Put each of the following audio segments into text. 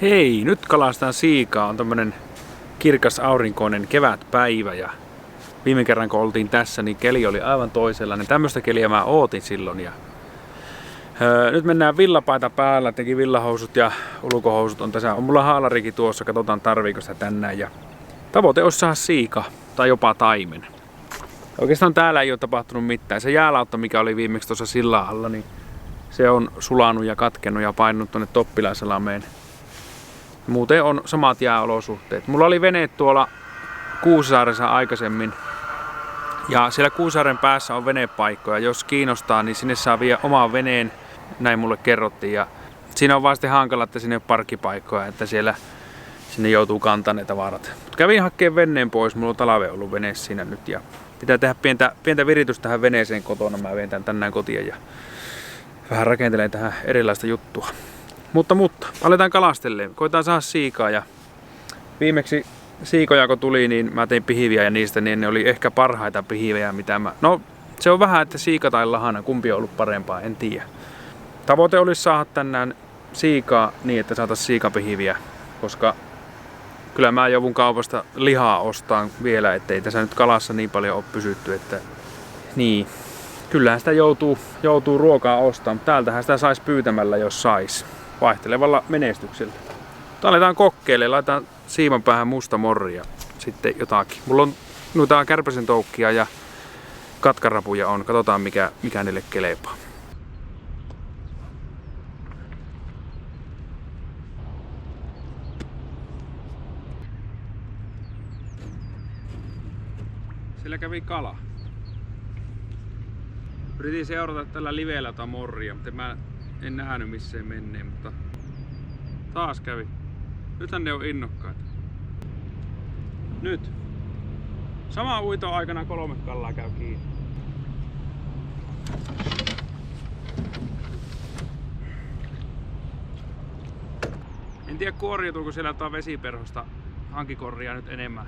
Hei, nyt kalastaan siikaa. On tämmönen kirkas aurinkoinen kevätpäivä ja viime kerran kun oltiin tässä, niin keli oli aivan toisenlainen. Tämmöistä keliä mä ootin silloin. Nyt mennään villapaita päällä, teki villahousut ja ulkohousut on tässä. On mulla haalarikin tuossa, katsotaan tarviiko sitä tänään. Ja tavoite olisi saada siika tai jopa taimen. Oikeastaan täällä ei ole tapahtunut mitään. Se jäälautta, mikä oli viimeksi tuossa sillan alla, niin se on sulanut ja katkennut ja painunut tuonne Toppilaisalameen. Muuten on samat jääolosuhteet. Mulla oli veneet tuolla Kuusasaaressa aikaisemmin. Ja siellä Kuusaaren päässä on venepaikkoja. Jos kiinnostaa, niin sinne saa viedä oman veneen. Näin mulle kerrottiin. Ja siinä on vaan sitten hankala, että sinne on parkkipaikkoja, että sinne joutuu kantamaan ne tavarat. Mut kävin hakkeen veneen pois. Mulla on talve ollut vene siinä nyt. Ja pitää tehdä pientä viritystä tähän veneeseen kotona. Mä vien tän tänään kotiin ja vähän rakentelen tähän erilaista juttua. Mutta aletaan kalastelemaan. Koitaan saada siikaa ja viimeksi siikoja kun tuli, niin mä tein pihiviä ja niistä niin ne oli ehkä parhaita pihiviä mitä mä... No se on vähän, että siika tai lahana, kumpi on ollut parempaa, en tiedä. Tavoite olisi saada tänään siikaa niin, että saataisiin siikapihiviä, koska kyllä mä joudun kaupasta lihaa ostaan vielä, ettei tässä nyt kalassa niin paljon ole pysytty, että niin. Kyllähän sitä joutuu ruokaa ostamaan, mutta täältähän sitä saisi pyytämällä, jos sais. Vaihtelevalla menestyksellä. Aletaan kokeilemaan, laitetaan siiman päähän musta morri ja sitten jotakin. Mulla on noita kärpäsen toukkia ja katkarapuja on. Katsotaan mikä niille kelepaa. Siellä kävi kala. Yritin seurata tällä liveellä tätä morria, mutta mä en nähnyt missään menneen, mutta taas kävi. Nythän ne on innokkaita. Nyt. Sama uito aikana 3 kallaa käy kiinni. En tiedä kuoriutuuko siellä jotain vesiperhosta hankikorria nyt enemmän.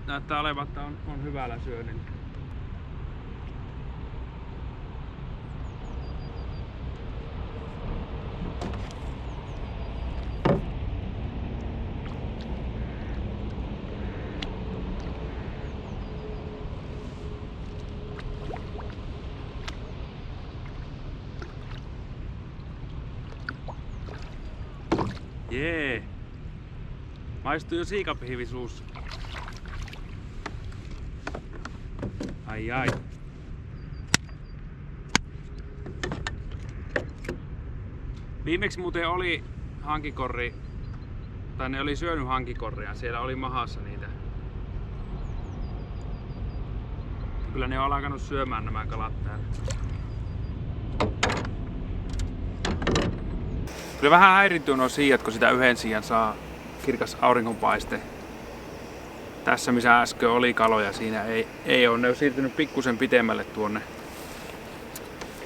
Näyttää olevan, että on hyvällä syönnillä. Jee! Maistuu jo siikapihivi suussa. Ai. Viimeksi muuten oli hankikorri, tai ne oli syönyt hankikorria, siellä oli mahassa niitä. Kyllä ne on alkanut syömään nämä kalat täällä. Kyllä vähän häiriintyy nuo siijat, kun sitä yhden siian saa kirkas auringonpaiste. Tässä missä äsken oli kaloja, siinä ei ole. Ne on siirtynyt pikkusen pitemmälle tuonne.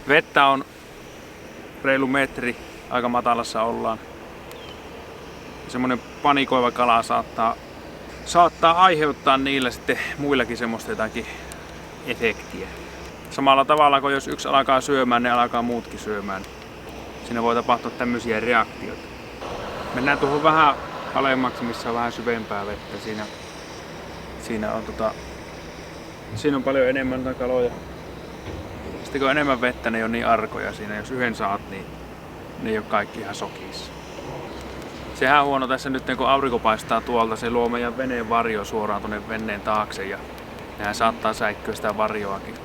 Vettä on reilu metri, aika matalassa ollaan. Semmonen panikoiva kala saattaa aiheuttaa niillä sitten muillakin semmoista jotakin efektiä. Samalla tavalla kuin jos yksi alkaa syömään, ne alkaa muutkin syömään. Siinä voi tapahtua tämmöisiä reaktioita. Mennään tuohon vähän alemmaksi, missä on vähän syvempää vettä. Siinä on paljon enemmän kaloja. Sitten kun on enemmän vettä, ne ei ole niin arkoja siinä. Jos yhden saat, niin ne ei ole kaikki ihan sokissa. Sehän on huono tässä nyt, kun aurinko paistaa tuolta. Se luo meidän veneen varjo suoraan tuonne veneen taakse. Ja nehän saattaa säikkyä sitä varjoakin.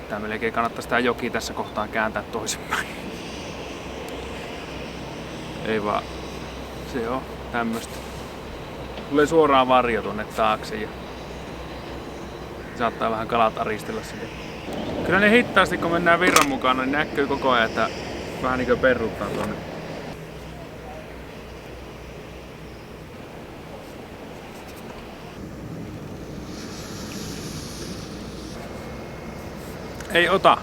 Tää melkein kannattaa sitä joki tässä kohtaa kääntää toisinpäin. Ei vaan. Se on tämmöstä. Tulee suoraan varjo tuonne taakse ja saattaa vähän kalat aristella sinne. Kyllä ne hittaasti kun mennään virran mukana, niin näkyy koko ajan, että vähän niinkö perruttaa tuonne. Ei ota.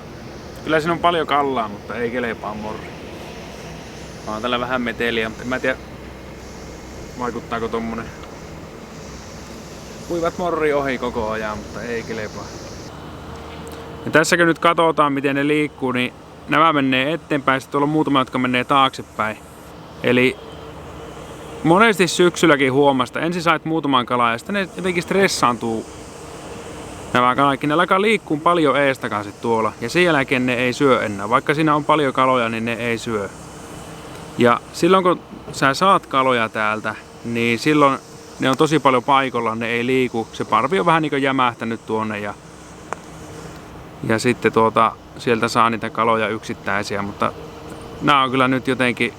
Kyllä siinä on paljon kallaa, mutta ei kelepaa morri. Mä oon tällä vähän meteliä, mutta en mä tiedä vaikuttaako tommonen kuivat morri ohi koko ajan, mutta ei kelepaa. Ja tässä kun nyt katsotaan miten ne liikkuu, niin nämä menee eteenpäin, sitten tuolla on muutama, jotka menee taaksepäin. Eli monesti syksylläkin huomasta, ensin sait muutaman kalaa ja sitten ne jotenkin stressaantuu. Nämä kalatkin, ne alkaa liikkuu paljon eestakaan sit tuolla ja sen jälkeen ne ei syö enää. Vaikka siinä on paljon kaloja, niin ne ei syö. Ja silloin kun sä saat kaloja täältä, niin silloin ne on tosi paljon paikolla, ne ei liiku. Se parvi on vähän niin kuin jämähtänyt tuonne ja sitten sieltä saa niitä kaloja yksittäisiä, mutta nämä on kyllä nyt jotenkin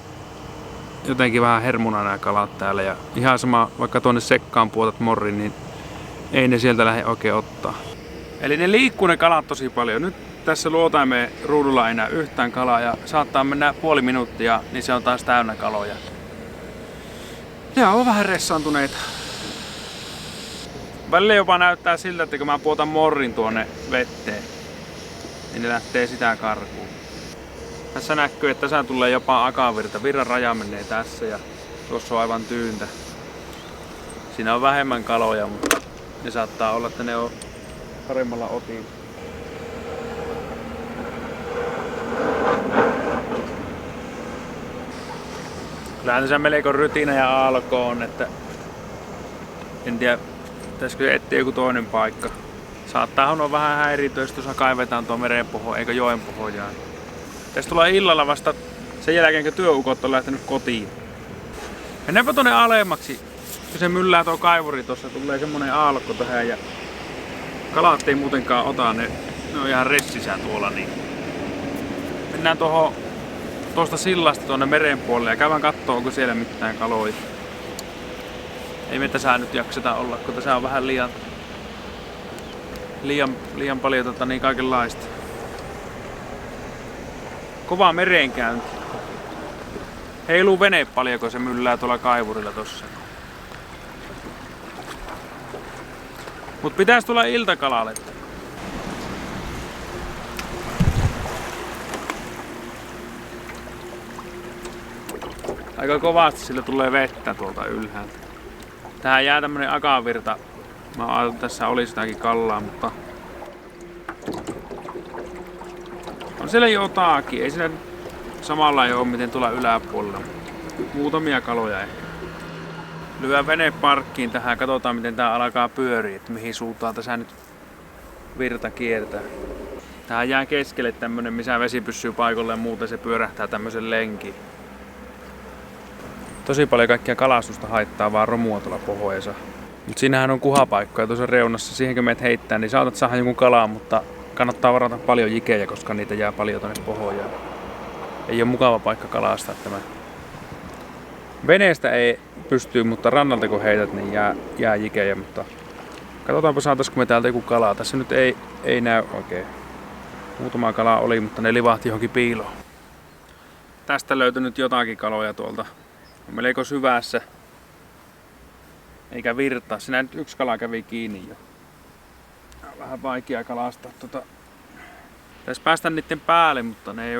vähän hermuna nämä kalat täällä ja ihan sama vaikka tuonne sekkaan puotat morrin, niin ei ne sieltä lähde oikein ottaa. Eli ne liikkuu ne kalat tosi paljon. Nyt tässä luotaimeen ruudulla ei enää yhtään kalaa ja saattaa mennä puoli minuuttia, niin se on taas täynnä kaloja. Ja on vähän ressaantuneita. Välillä jopa näyttää siltä, että kun mä puotan morrin tuonne vetteen, niin ne lähtee sitä karkuun. Tässä näkyy, että tässä tulee jopa akavirta. Virran raja menee tässä ja tuossa on aivan tyyntä. Siinä on vähemmän kaloja, mutta ne saattaa olla, että ne on paremmalla otilla. Kyllähän tässä melko rytinä ja aalko on, että en tiedä, pitäisikö etsiä joku toinen paikka. Saattaa olla vähän häiriötä, jos tuossa kaivetaan tuo merenpohjaan eikä joen pohjaan. Tässä tulee illalla vasta sen jälkeen, kun työukot on lähtenyt kotiin. Mennäänpä tuonne alemmaksi. Kun se myllää tuo kaivuri tuossa, tulee semmonen aallokko tähän ja kalat ei muutenkaan ota, ne on ihan ressisää tuolla. Niin. Mennään tuosta sillasta tuonne meren puolelle ja käydään kattoo, onko siellä mitään kaloja. Ei me tässä nyt jakseta olla, kun tässä on vähän liian paljon niin kaikenlaista. Kova merenkäynti. Heiluu vene paljon, kun se myllää tuolla kaivurilla tossa. Mut pitäis tulla iltakalalle. Aika kovasti sillä tulee vettä tuolta ylhäältä. Tähän jää tämmönen akavirta. Mä ajattelin, että tässä olisi jotakin kallaa, mutta on siellä jotakin. Ei siinä samalla ei ole miten tuolla yläpuolella. Muutamia kaloja ehkä. Lyö vene parkkiin tähän, katsotaan miten tää alkaa pyöriä, että mihin suuntaan tässä nyt virta kiertää. Tähän jää keskelle tämmönen, missä vesi pysyy paikalle ja muuten se pyörähtää tämmösen lenkiin. Tosi paljon kaikkia kalastusta haittaa vaan romua tuolla pohjoissa. Mut siinähän on kuhapaikkoja tuossa reunassa. Siihen kun meet heittää, niin saatat saada jonkun kalaa, mutta kannattaa varata paljon jikejä, koska niitä jää paljon tonne pohjaan. Ei ole mukava paikka kalastaa tämä. Veneestä ei pystyy, mutta rannalta kun heität, niin jää jikejä. Mutta katsotaanpa saataisiko me täältä joku kalaa. Tässä nyt ei näy oikein. Muutama kala oli, mutta ne livahti johonkin piiloon. Tästä löytyi nyt jotakin kaloja tuolta. On melko syvässä. Eikä virtaa. Siinä nyt yksi kala kävi kiinni jo. Vähän vaikea kalastaa. Pitäis päästä niiden päälle, mutta ne ei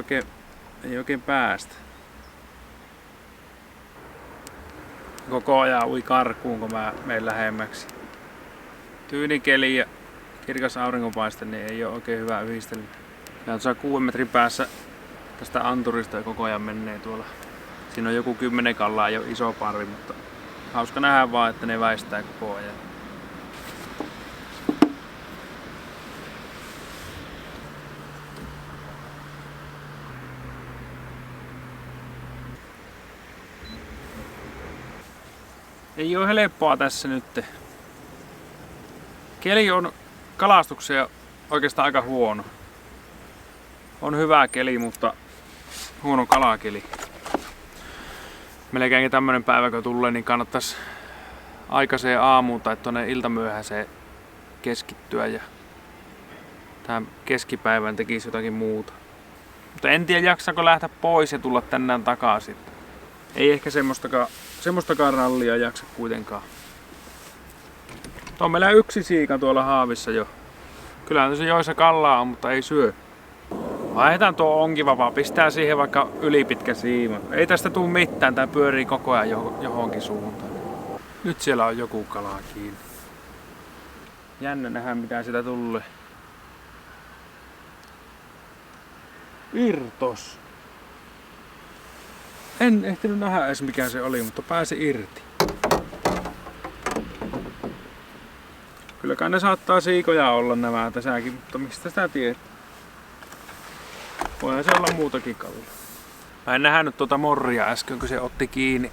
oikein päästä. Koko ajan ui karkuun, kun mä menen lähemmäksi. Tyyni keli ja kirkas auringonpaiste, niin ei ole oikein hyvä yhdistely. Ja tuossa 6 metrin päässä tästä anturista koko ajan menee tuolla. Siinä on joku 10 kallaa, ei ole iso parvi, mutta hauska nähdä vaan, että ne väistää koko ajan. Ei ole helppoa tässä nyt. Keli on kalastuksia oikeastaan aika huono. On hyvä keli, mutta huono kalakeli. Melkeinkin tämmönen päivä kun tulee, niin kannattais aikaiseen aamuun tai tuonne iltamyöhäiseen keskittyä ja tähän keskipäivään tekisi jotakin muuta. Mutta en tiedä jaksako lähteä pois ja tulla tänään takaisin. Ei ehkä semmoistakaan rallia jaksa kuitenkaan. On meillä yksi siika tuolla haavissa jo. Kyllähän se joissa kallaa on, mutta ei syö. Vaihdetaan tuo onkivapaa, pistää siihen vaikka ylipitkä siima. Ei tästä tuu mitään, tää pyörii koko ajan johonkin suuntaan. Nyt siellä on joku kala kiinni. Jännä nähdä mitä sitä tulee. Irtos. En ehtinyt nähdä edes mikä se oli, mutta pääsi irti. Kyllä kai ne saattaa siikoja olla nämä tässäkin, mutta mistä sitä tiedät? Voihan se olla muutakin kalaa. Mä en nähnyt tuota morria äsken, kun se otti kiinni.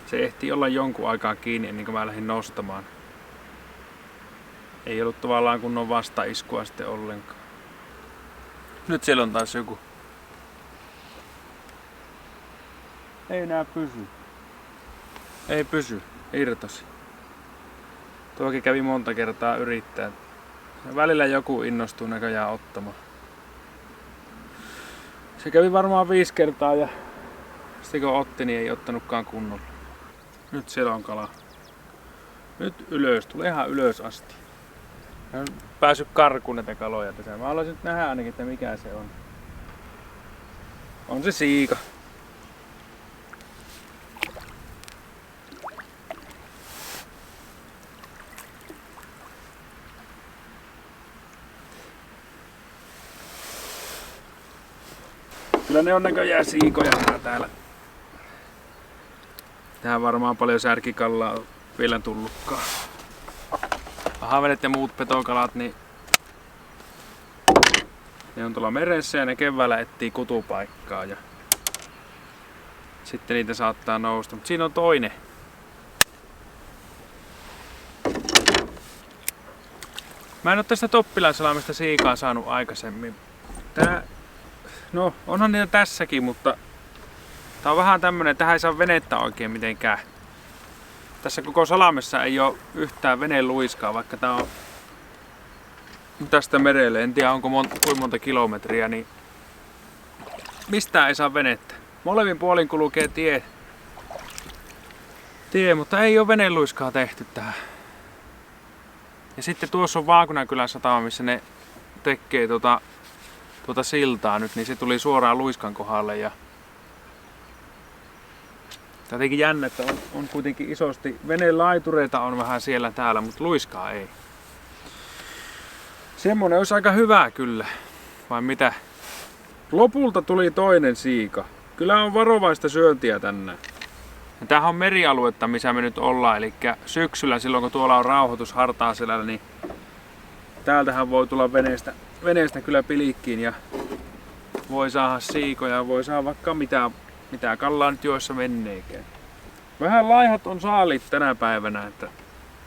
Se ehti olla jonkun aikaa kiinni ennen kuin mä lähdin nostamaan. Ei ollut tavallaan kunnon vastaiskua sitten ollenkaan. Nyt siellä on taas joku. Ei enää pysy. Ei pysy. Irtosi. Tuokin kävi monta kertaa yrittää. Välillä joku innostuu näköjään ottamaan. Se kävi varmaan 5 kertaa ja sitten kun otti, niin ei ottanutkaan kunnolla. Nyt siellä on kala. Nyt ylös. Tulee ihan ylös asti. Mä en päässyt karkuun näitä kaloja tässä. Mä haluaisin nyt nähdä ainakin, että mikä se on. On se siika. Kyllä ne on näköjään siikoja täällä. Tähän varmaan paljon särkikallaa on vielä tullutkaan. Havenet ja muut petokalat, niin ne on tuolla meressä ja ne keväällä etsii kutupaikkaa ja sitten niitä saattaa nousta. Mutta siinä on toinen. Mä en oo tästä Toppilaisalamesta siikaa saanut aikaisemmin. No onhan niitä tässäkin, mutta tää on vähän tämmönen, tähän ei saa venettä oikein mitenkään. Tässä koko salamessa ei oo yhtään veneen luiskaa, vaikka tää on tästä merelle, en tiedä onko kuinka monta kilometriä, niin mistään ei saa venettä. Molemmin puolin kulkee tie, mutta ei oo veneen luiskaa tehty tähän. Ja sitten tuossa on Vaakunankylän satama, missä ne tekee tuota siltaa nyt, niin se tuli suoraan luiskan kohdalle. Ja jotenkin jännä, että on kuitenkin isosti veneen laitureita on vähän siellä täällä, mutta luiskaa ei. Semmonen olisi aika hyvä kyllä, vai mitä? Lopulta tuli toinen siika. Kyllä on varovaista syöntiä tänään. Tämähän on merialuetta, missä me nyt ollaan, eli syksyllä silloin kun tuolla on rauhoitus Hartaaselällä, niin täältähän voi tulla veneestä kyllä pilikkiin ja voi saada siikoja, voi saada vaikka mitä kallaa nyt joissa menneekään. Vähän laihat on saalit tänä päivänä, että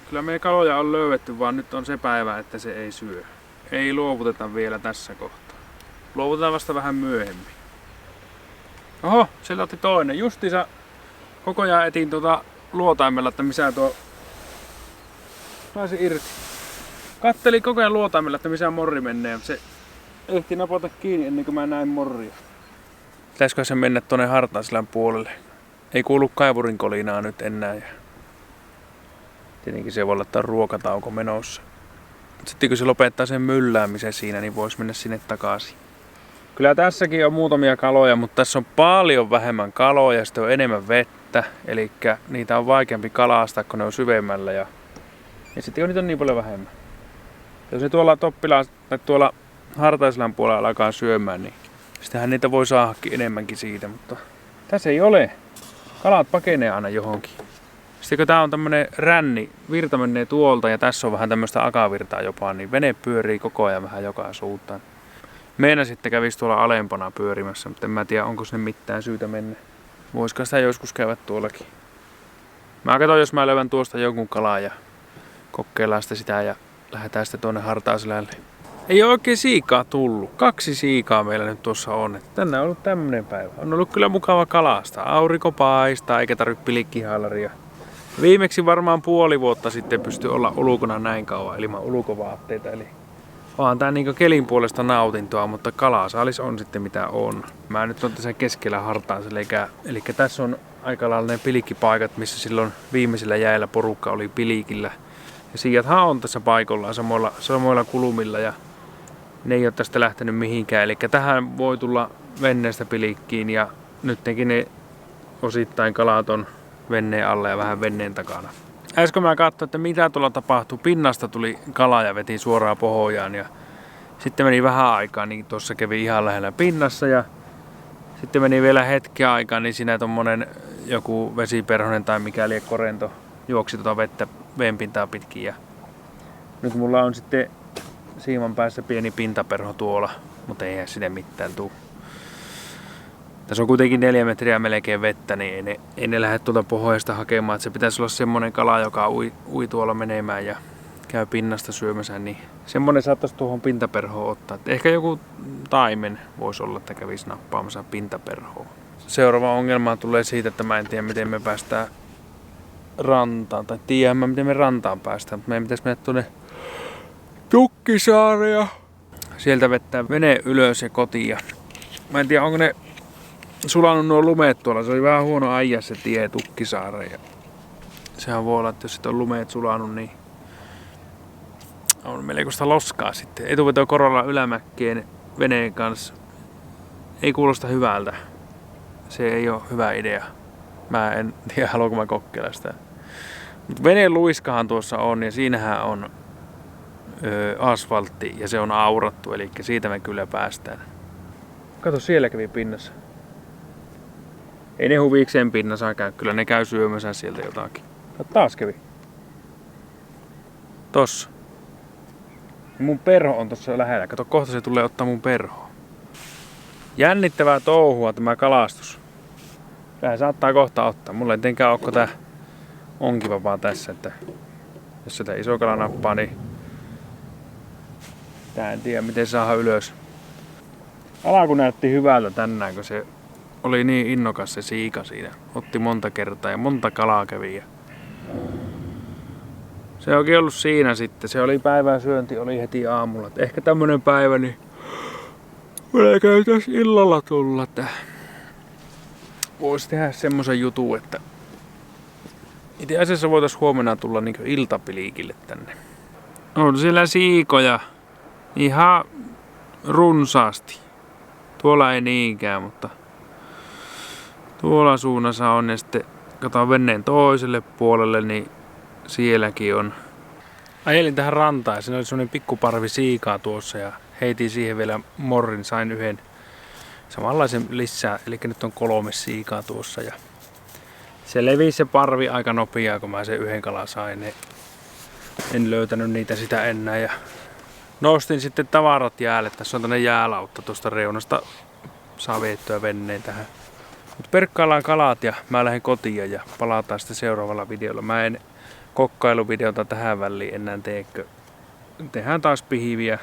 kyllä meidän kaloja on löydetty, vaan nyt on se päivä, että se ei syö. Ei luovuteta vielä tässä kohtaa. Luovutetaan vasta vähän myöhemmin. Oho, sieltä otti toinen. Justiinsa koko ajan etin luotaimella, että missä tuo pääsi irti. Katteli koko ajan luotaimella, että missä morri menee, mutta se ehti napata kiinni ennen kuin mä näin morria. Pitäisikö se mennä tuonne Hartaaselän puolelle? Ei kuulu kaivurin kolinaa nyt enää. Ja tietenkin se voi olla ruokatauko menossa. Sitten kun se lopettaa sen mylläämisen siinä, niin voisi mennä sinne takaisin. Kyllä tässäkin on muutamia kaloja, mutta tässä on paljon vähemmän kaloja ja sitten on enemmän vettä. Eli niitä on vaikeampi kalastaa, kun ne on syvemmällä. Ja sitten niitä on niin paljon vähemmän. Jos ne tuolla Hartaaselän puolella alkaa syömään, niin sittenhän niitä voi saadakin enemmänkin siitä, mutta tässä ei ole. Kalat pakenee aina johonkin. Sitten kun tää on tämmönen ränni, virta menee tuolta ja tässä on vähän tämmöistä akavirtaa jopa, niin vene pyörii koko ajan vähän joka suuntaan. Meina sitten kävisi tuolla alempana pyörimässä, mutta en mä tiedä onko sinne mitään syytä mennä. Voisiko sitä joskus käydä tuollakin. Mä katson, jos mä löydän tuosta jonkun kalaa ja kokeillaan sitä ja lähdetään sitten tuonne Hartaaselälle. Ei ole oikein siikaa tullut. 2 siikaa meillä nyt tuossa on. Tänään on ollut tämmönen päivä. On ollut kyllä mukava kalastaa. Aurinko paistaa eikä tarvitse pilikkihaalaria. Viimeksi varmaan puoli vuotta sitten pystyi olla ulkona näin kauan ilman ulkovaatteita. Eli onhan tää niinku kelin puolesta nautintoa, mutta kalasaalis on sitten mitä on. Mä nyt on tässä keskellä Hartaasella. Eli tässä on aika lailla ne pilikkipaikat, missä silloin viimeisellä jäillä porukka oli pilikillä. Ja siijathan on tässä paikallaan samoilla kulumilla ja ne ei ole tästä lähtenyt mihinkään. Eli tähän voi tulla venneestä pilikkiin ja nytkin ne osittain kalat on venneen alla ja vähän venneen takana. Äsken mä katsoin, että mitä tuolla tapahtui. Pinnasta tuli kala ja veti suoraan pohjaan ja sitten meni vähän aikaa, niin tuossa kävi ihan lähellä pinnassa ja Sitten meni vielä hetki aikaa, niin siinä tommonen joku vesiperhonen tai mikäli korento juoksi tuota vettä veenpintaa pitkin. Ja nyt mulla on sitten siiman päässä pieni pintaperho tuolla, mutta eihän sinne mitään tuu. Tässä on kuitenkin 4 metriä melkein vettä, niin ei ne lähde tuolta pohjasta hakemaan. Että se pitäisi olla semmonen kala, joka ui tuolla menemään ja käy pinnasta syömässä, niin semmonen saattaisi tuohon pintaperhoon ottaa. Et ehkä joku taimen voisi olla, että kävisi nappaamassa pintaperhoon. Seuraava ongelma tulee siitä, että mä en tiedä miten me päästään rantaan. Tai tiedän mä miten me rantaan päästään, mutta meidän pitäisi mennä tuonne Tukkisaareen ja sieltä vettää vene ylös ja kotiin. Mä en tiedä onko ne sulanut nuo lumeet tuolla. Se oli vähän huono aija se tie Tukkisaareen. Ja sehän voi olla, että jos sit on lumeet sulanut, niin on melkoista loskaa sitten. Etuveto korolla ylämäkkeen veneen kanssa ei kuulosta hyvältä. Se ei ole hyvä idea. Mä en tiedä, haluanko mä kokeilla sitä. Mut veneen luiskahan tuossa on ja siinähän on asfaltti ja se on aurattu, eli siitä me kyllä päästään. Kato, siellä kävi pinnassa. Ei ne huvikseen pinnassa käy, kyllä ne käy syömässä sieltä jotakin. Taas kävi. Tossa. Mun perho on tossa lähellä. Kato, kohta se tulee ottaa mun perhoa. Jännittävää touhua tämä kalastus. Tää saattaa kohta ottaa. Mulla ei tietenkään ole, kun tää onkin vapaa tässä, että jos sitä iso kala nappaa, niin tää en tiedä miten saadaan ylös. Alku näytti hyvältä tänään, kun se oli niin innokas se siika siinä. Otti monta kertaa ja monta kalaa kävi. Se onkin ollut siinä sitten. Se oli päivän syönti, oli heti aamulla. Et ehkä tämmönen päivä, niin käytäis illalla tulla. Voisi tehdä semmosen jutun, että itse asiassa voitais huomenna tulla niinku iltapiliikille tänne. On siellä siikoja ihan runsaasti. Tuolla ei niinkään, mutta tuolla suunnassa on ja sitten katsotaan veneen toiselle puolelle, niin sielläkin on. Ajelin tähän rantaan ja siinä oli semmonen pikkuparvi siikaa tuossa ja heitin siihen vielä morrin, sain yhden samanlaisen lisää, eli nyt on 3 siikaa tuossa ja se levisi se parvi aika nopeaa, kun mä sen yhden kalan sain. En löytänyt niitä sitä enää ja nostin sitten tavarat jäälle. Tässä on tänne jäälautta tuosta reunasta. Saa viettyä veneen tähän. Mut perkkaillaan kalat ja mä lähden kotiin ja palataan sitten seuraavalla videolla. Mä en kokkailuvideota tähän väliin enää teekö. Tehdään taas pihiviä.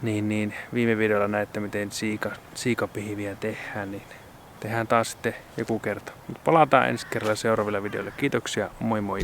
Niin viime videolla näette miten siikapihiviä tehdään. Niin tehdään taas sitten joku kerta. Mut palataan ensi kerralla seuraavilla videoilla. Kiitoksia, moi moi!